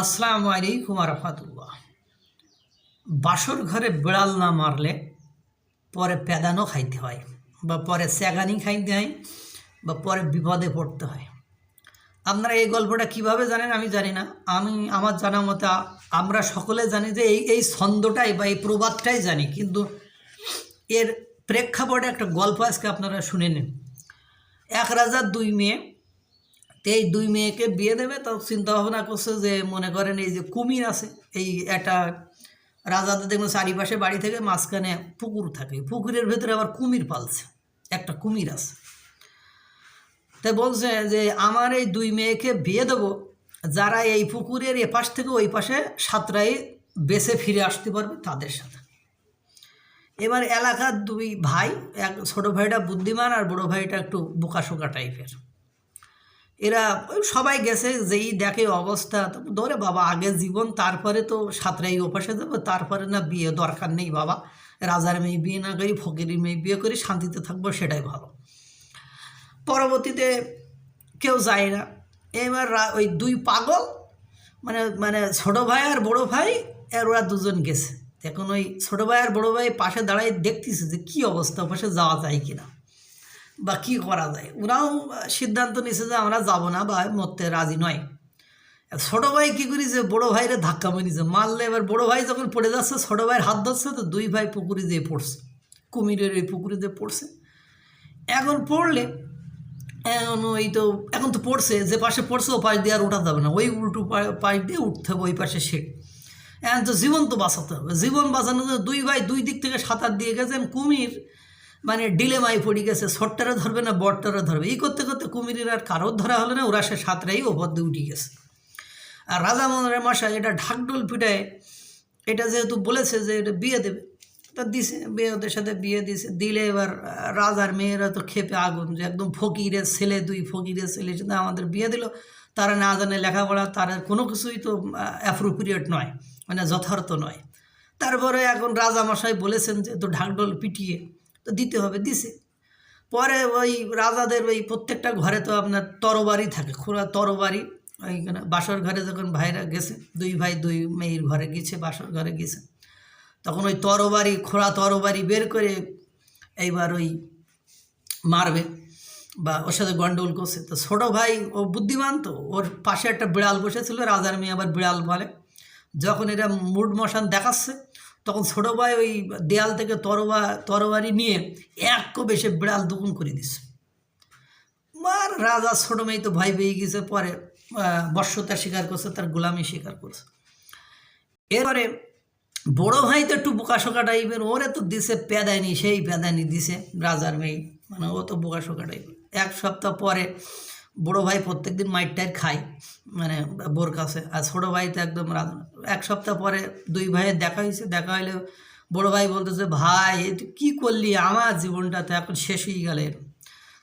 আসসালামু আলাইকুম রহমতুল্লাহ। বাসর ঘরে বিড়াল না মারলে পরে প্যাদানও খাইতে হয়, বা পরে স্যাগানি খাইতে হয়, বা পরে বিপদে পড়তে হয়। আপনারা এই গল্পটা কিভাবে জানেন আমি জানি না। আমার জানা মতে আমরা সকলে জানি যে এই এই ছন্দটাই বা এই প্রবাদটাই জানি, কিন্তু এর প্রেক্ষাপটে একটা গল্প আজকে আপনারা শুনে নিন। এক রাজার দুই মেয়ে, এই দুই মেয়েকে বিয়ে দেবে, তো চিন্তা ভাবনা করছে যে মনে করেন এই যে কুমির আছে, এই একটা রাজাদের দেখবেন চারিপাশে বাড়ি থেকে মাঝখানে পুকুর থাকে, পুকুরের ভেতরে আবার কুমির পালছে, একটা কুমির আছে। তাই বলছে যে আমার এই দুই মেয়েকে বিয়ে দেবো যারা এই পুকুরের এপাশ থেকে ওই পাশে সাঁতরাই বেঁচে ফিরে আসতে পারবে তাদের সাথে। এবার এলাকার দুই ভাই, এক ছোটো ভাইটা বুদ্ধিমান আর বড়ো ভাইটা একটু বোকাশোকা টাইপের। এরা সবাই গেছে, যেই দেখে অবস্থা ধরে বাবা আগে জীবন, তারপরে তো সাঁতরাই ওপাশে যাবো, তারপরে না বিয়ে দরকার নেই বাবা, রাজার মেয়ে বিয়ে না করি ফকিরের মেয়ে বিয়ে করি শান্তিতে থাকবো, সেটাই ভালো। পরবর্তীতে কেউ যায় না। এবার ওই দুই পাগল মানে মানে ছোটো ভাই আর বড়ো ভাই আর ওরা দুজন গেছে। এখন ওই ছোটো ভাই আর বড়ো ভাই পাশে দাঁড়ায় দেখতেছে যে কী অবস্থা, ওপাশে যাওয়া যায় কিনা বা কী করা যায়। ওরাও সিদ্ধান্ত নিয়েছে যে আমরা যাব না বা মরতে রাজি নয়। ছোটো ভাই কী করেছে, বড়ো ভাইরে ধাক্কা মেরেছে, মারলে। এবার বড়ো ভাই যখন পড়ে যাচ্ছে, ছোটো ভাইয়ের হাত ধরছে, তো দুই ভাই পুকুরে যেয়ে পড়ছে, কুমিরের এই পুকুরে যেয়ে পড়ছে। এখন পড়লে এখন তো পড়ছে, যে পাশে পড়ছে ও পাশ দিয়ে আর ওঠা যাবে না, ওই উল্টো পাশ দিয়ে উঠতে হবে ওই পাশে সে। এখন তো জীবন তো বাঁচাতে হবে, জীবন বাঁচানোর জন্য দুই ভাই দুই দিক থেকে সাঁতার দিয়ে গেছেন। কুমির মানে ডিলেমায় পড়ে গেছে, ছোট্টারে ধরবে না বড়টারে ধরবে, এই করতে করতে কুমিরের আর কারোর ধরা হলো না, ওরা সে সাঁতরাই ওপর দিয়ে উঠে গেছে। আর রাজা মনের মশাই এটা ঢাকঢোল পিটায়, এটা যেহেতু বলেছে যে এটা বিয়ে দেবে, তা দিছে, বিয়ে ওদের সাথে বিয়ে দিছে। দিলে এবার রাজার মেয়েরা তো খেপে আগুন, যে একদম ফকিরের ছেলে, দুই ফকিরের ছেলে সাথে আমাদের বিয়ে দিল, তারা না জানে লেখাপড়া, তারা কোনো কিছুই তো অ্যাপ্রোপ্রিয়েট নয়, মানে যথার্থ নয়। তারপরে এখন রাজামশাই বলেছেন যে তো ঢাকঢোল পিটিয়ে তো দিতে হবে, দিছে। পরে ওই রাজাদের ওই প্রত্যেকটা ঘরে তো আপনার তরবারি থাকে, খোলা তরবারি। ওইখানে বাসর ঘরে যখন ভাইরা গেছে, দুই ভাই দুই মেয়ের ঘরে গেছে, বাসর ঘরে গেছে, তখন ওই তরবারি, খোলা তরবারি বের করে এইবার ওই মারবে বা ওর সাথে গন্ডগোল করছে। তো ছোটো ভাই ও বুদ্ধিমান, তো ওর পাশে একটা বিড়াল বসেছিল, রাজার মেয়ে আবার বিড়াল বলে। যখন এরা মুড মশান দেখাচ্ছে, তখন ছোটো ভাই ওই দেয়াল থেকে তরবারি নিয়ে এক কোবে সে বিড়াল দুগুণ করে দিছে। আর রাজা ছোটো মেয়ে তো ভয় পেয়ে গেছে, পরে বর্ষতা স্বীকার করছে, তার গোলামি স্বীকার করছে। এরপরে বড়ো ভাই তো একটু বোকাশোকা টাইপের, ওরে তো দিছে প্যাদানি, সেই প্যাদানি দিছে রাজার মেয়ে, মানে ও তো বোকাশোকা টাইপের। এক সপ্তাহ পরে বড়ো ভাই প্রত্যেকদিন মাইরটাই খায়, মানে বোর কাছে, আর ছোটো ভাই তো একদম রাজা। এক সপ্তাহ পরে দুই ভাইয়ের দেখা হয়েছে, দেখা হইলে বড়ো ভাই বলতেছে, ভাই এ তুই কী করলি, আমার জীবনটা তো এখন শেষ হয়ে গেল।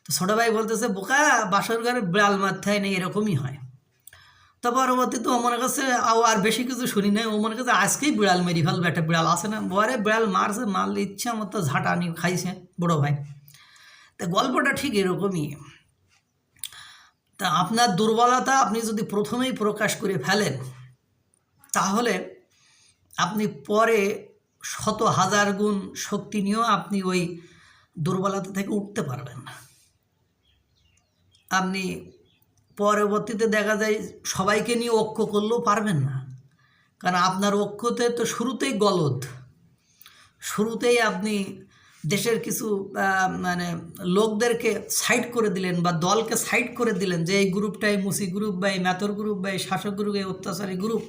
তো ছোটো ভাই বলতেছে, বোকা, বাসর ঘরে বিড়াল মারতে হয় না, এরকমই হয়। তো পরবর্তীতে ও মনে করছে আর বেশি কিছু শুনি নাই, ও মনে করছে আজকেই বিড়াল মেরি ফেলবে, একটা বিড়াল আসে না, বরে বিড়াল মারছে, মারলে ইচ্ছা মতো ঝাঁটানি খাইছে বড়ো ভাই। তা গল্পটা ঠিক এরকমই। তা আপনার দুর্বলতা আপনি যদি প্রথমেই প্রকাশ করে ফেলেন, তাহলে আপনি পরে শত হাজার গুণ শক্তি নিয়েও আপনি ওই দুর্বলতা থেকে উঠতে পারবেন না। আপনি পরবর্তীতে দেখা যায় সবাইকে নিয়ে ঐক্য করলেও পারবেন না, কারণ আপনার ঐক্যতে তো শুরুতেই গলদ, শুরুতেই আপনি দেশের কিছু মানে লোকদেরকে সাইড করে দিলেন বা দলকে সাইড করে দিলেন, যে এই গ্রুপটাই মুসি গ্রুপ বা এই ম্যাথর গ্রুপ বা এই শাসক গ্রুপ, এই অত্যাচারী গ্রুপ,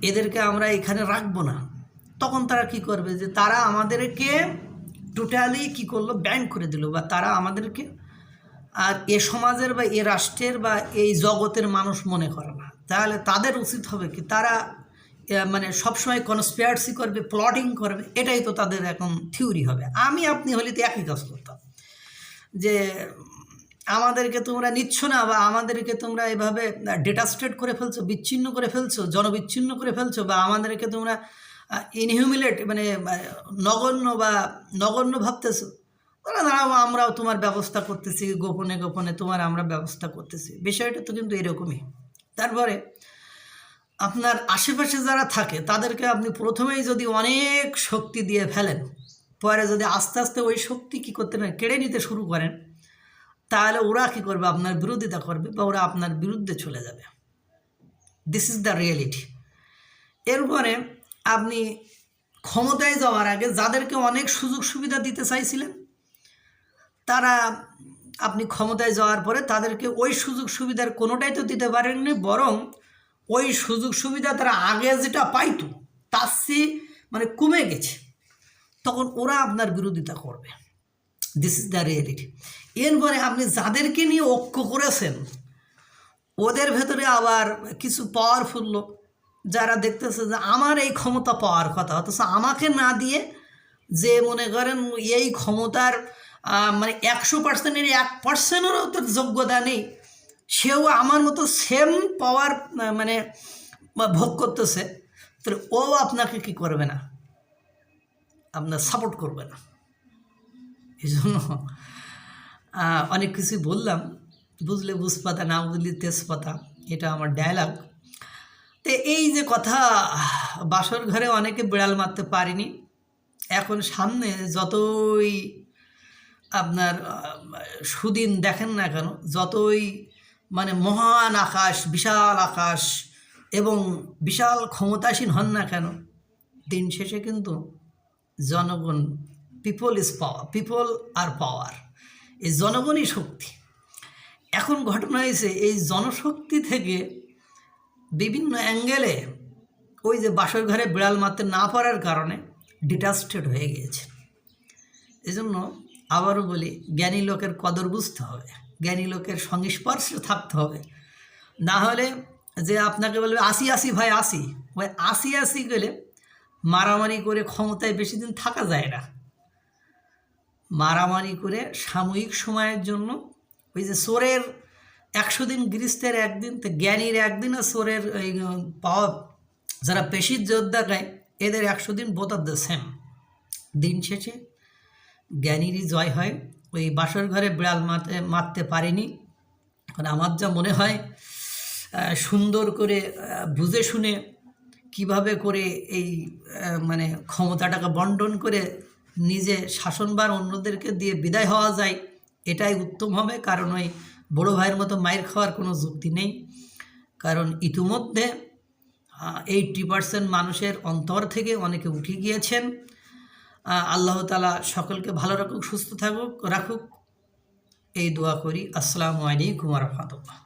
এদেরকে আমরা এখানে রাখবো না। তখন তারা কি করবে, যে তারা আমাদেরকে টোটালি কি করলো, ব্যান করে দিল, বা তারা আমাদেরকে আর এ সমাজের বা এ রাষ্ট্রের বা এই জগতের মানুষ মনে করে না। তাহলে তাদের উচিত হবে কি, তারা মানে সবসময় কনস্পিরাসি করবে, প্লটিং করবে, এটাই তো তাদের এখন থিওরি হবে। আমি আপনি হলে তো একই কাজ করতাম, যে আমাদেরকে তোমরা নিচ্ছ না, বা আমাদেরকে তোমরা এভাবে ডেটাস্টেট করে ফেলছো, বিচ্ছিন্ন করে ফেলছো, জনবিচ্ছিন্ন করে ফেলছো, বা আমাদেরকে তোমরা ইনহিউমিলেট মানে নগণ্য ভাবতেছো, দাঁড়াও আমরাও তোমার ব্যবস্থা করতেছি, গোপনে গোপনে আমরা ব্যবস্থা করতেছি। বিষয়টা তো কিন্তু এরকমই। তারপরে আপনার আশেপাশে যারা থাকে তাদেরকে আপনি প্রথমেই যদি অনেক শক্তি দিয়ে ফেলেন, পরে যদি আস্তে আস্তে ওই শক্তি কী করতে না কেড়ে নিতে শুরু করেন, তাহলে ওরা কী করবে, আপনার বিরোধিতা করবে বা ওরা আপনার বিরুদ্ধে চলে যাবে। This is the reality. এরপরে আপনি ক্ষমতায় যাওয়ার আগে যাদেরকে অনেক সুযোগ সুবিধা দিতে চাইছিলেন, তারা আপনি ক্ষমতায় যাওয়ার পরে তাদেরকে ওই সুযোগ সুবিধার কোনোটাই তো দিতে পারেননি, বরং ওই সুযোগ সুবিধা তারা আগে যেটা পাইতো তার চেয়ে মানে কমে গেছে, তখন ওরা আপনার বিরোধিতা করবে। This is the reality. এরপরে আপনি যাদেরকে নিয়ে ঐক্য করেছেন ওদের ভেতরে আবার কিছু পাওয়ারফুল লোক যারা দেখতেছে যে আমার এই ক্ষমতা পাওয়ার কথা, অথচ আমাকে না দিয়ে যে মনে করেন এই ক্ষমতার মানে 100%-এর 1%-এরও তো যোগ্যতা নেই, সেও আমার মতো সেম পাওয়ার মানে ভোগ করতেছে, তাহলে ও আপনাকে কি করবে না, আপনার সাপোর্ট করবে না। এই জন্য অনেক কিছু বললাম, বুঝলে বুঝপাতা, না বুঝলে তেজপাতা, এটা আমার ডায়লগ। তো এই যে কথা, বাসর ঘরে অনেকে বিড়াল মারতে পারিনি, এখন সামনে যতই আপনার সুদিন দেখেন না কেন, যতই মানে মহান আকাশ, বিশাল আকাশ এবং বিশাল ক্ষমতাসীন হন না কেন, দিন শেষে কিন্তু জনগণ, পিপল ইজ পাওয়ার, পিপল আর পাওয়ার, এই জনগণই শক্তি। এখন ঘটনা হয়েছে এই জনশক্তি থেকে বিভিন্ন অ্যাঙ্গেলে ওই যে বাসর ঘরে বিড়াল মারতে না পারার কারণে ডিটাস্টেড হয়ে গিয়েছে। এজন্য আবারও বলি, জ্ঞানী লোকের কদর বুঝতে হবে, জ্ঞানী লোকের সংস্পর্শে থাকতে হবে, না হলে যে আপনাকে বলবে 80 ভাই 80, ওই 80 গেলে মারামারি করে ক্ষমতায় বেশি দিন থাকা যায় না। মারামারি করে সাময়িক সময়ের জন্য, ওই যে চোরের 100 দিন গৃহস্থের একদিন, তো জ্ঞানীর একদিন, আর চোরের ওই পাওয়া যারা পেশির যোদ্ধা গায় এদের 100 দিন, বোথ অফ দ্য সেম। দিন শেষে জ্ঞানীরই জয় হয়। ওই বাসর ঘরে বিড়াল মারতে পারিনি। এখন আমার যা মনে হয়, সুন্দর করে বুঝে শুনে কিভাবে করে এই মানে ক্ষমতাটাকে বন্টন করে নিজে শাসনভার অন্যদেরকে দিয়ে বিদায় হওয়া যায়, এটাই উত্তম হবে। কারণ ওই বড়ো ভাইয়ের মতো মায়ের খাওয়ার কোনো যুক্তি নেই। কারণ ইতিমধ্যে 80% মানুষের অন্তর থেকে অনেকে উঠে গিয়েছেন। আল্লাহ তাআলা সকলকে ভালো রাখুক, সুস্থ রাখুক, এই দোয়া করি। আসসালামু আলাইকুম ওয়া রাহমাতুল্লাহ।